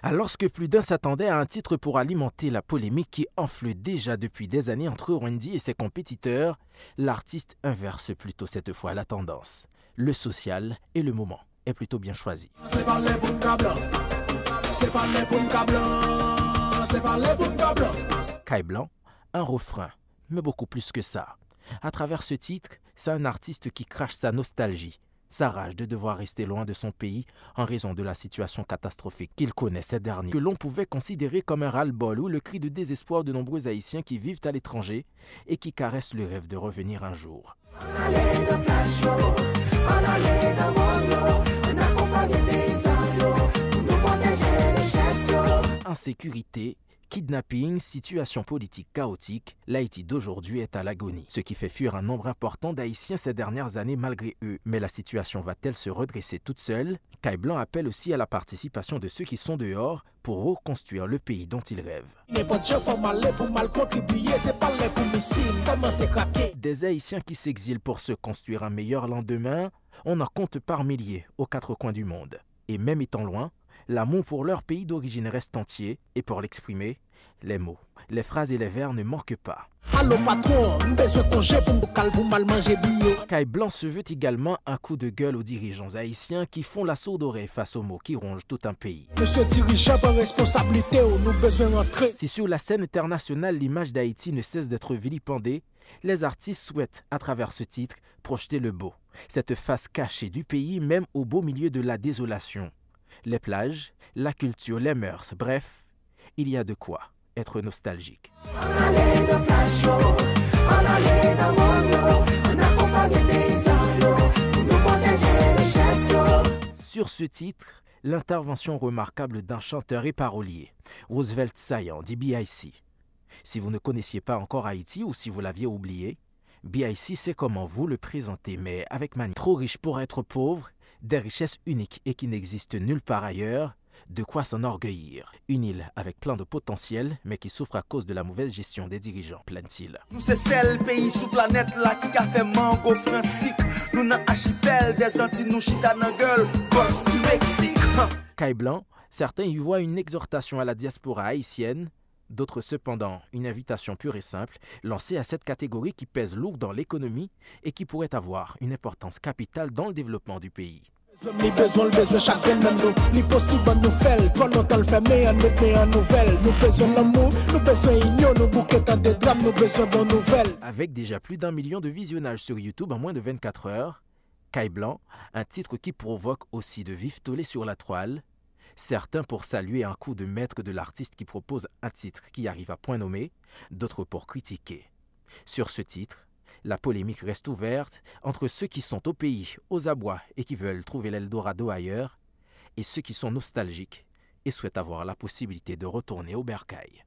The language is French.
Alors que plus d'un s'attendait à un titre pour alimenter la polémique qui enfle déjà depuis des années entre Wendy et ses compétiteurs, l'artiste inverse plutôt cette fois la tendance. Le social et le moment est plutôt bien choisi. Kai Blanc, un refrain, mais beaucoup plus que ça. À travers ce titre, c'est un artiste qui crache sa nostalgie, sa rage de devoir rester loin de son pays en raison de la situation catastrophique qu'il connaît ces derniers, que l'on pouvait considérer comme un ras-le-bol ou le cri de désespoir de nombreux Haïtiens qui vivent à l'étranger et qui caressent le rêve de revenir un jour. Insécurité, kidnapping, situation politique chaotique, l'Haïti d'aujourd'hui est à l'agonie, ce qui fait fuir un nombre important d'Haïtiens ces dernières années malgré eux. Mais la situation va-t-elle se redresser toute seule? Kai Blanc appelle aussi à la participation de ceux qui sont dehors pour reconstruire le pays dont ils rêvent. Des Haïtiens qui s'exilent pour se construire un meilleur lendemain, on en compte par milliers aux quatre coins du monde. Et même étant loin, l'amour pour leur pays d'origine reste entier et pour l'exprimer, les mots, les phrases et les vers ne manquent pas. Allô patron, besoin congé pour me calme pour mal manger bio. Kai Blanc se veut également un coup de gueule aux dirigeants haïtiens qui font la sourde oreille face aux mots qui rongent tout un pays. Monsieur dirigeant, par responsabilité, nous besoin d'entrer. Si sur la scène internationale l'image d'Haïti ne cesse d'être vilipendée, les artistes souhaitent, à travers ce titre, projeter le beau, cette face cachée du pays même au beau milieu de la désolation. Les plages, la culture, les mœurs, bref, il y a de quoi être nostalgique. Sur ce titre, l'intervention remarquable d'un chanteur et parolier, Roosevelt Saillant, dit B.I.C. Si vous ne connaissiez pas encore Haïti ou si vous l'aviez oublié, B.I.C. c'est comment vous le présenter, mais avec manie. Trop riche pour être pauvre, des richesses uniques et qui n'existent nulle part ailleurs, de quoi s'enorgueillir. Une île avec plein de potentiel, mais qui souffre à cause de la mauvaise gestion des dirigeants, plaint-il. Nous c'est celle pays sous planète là qui a fait mango francique. Nous n'avons archipel des Antilles, nous chita dans gueule, golfe du Mexique. Kai Blanc, certains y voient une exhortation à la diaspora haïtienne, d'autres cependant une invitation pure et simple lancée à cette catégorie qui pèse lourd dans l'économie et qui pourrait avoir une importance capitale dans le développement du pays. Avec déjà plus d'1 million de visionnages sur YouTube en moins de 24 heures, Kai Blanc, un titre qui provoque aussi de vifs tollés sur la toile, certains pour saluer un coup de maître de l'artiste qui propose un titre qui arrive à point nommé, d'autres pour critiquer. Sur ce titre, la polémique reste ouverte entre ceux qui sont au pays, aux abois et qui veulent trouver l'Eldorado ailleurs, et ceux qui sont nostalgiques et souhaitent avoir la possibilité de retourner au bercail.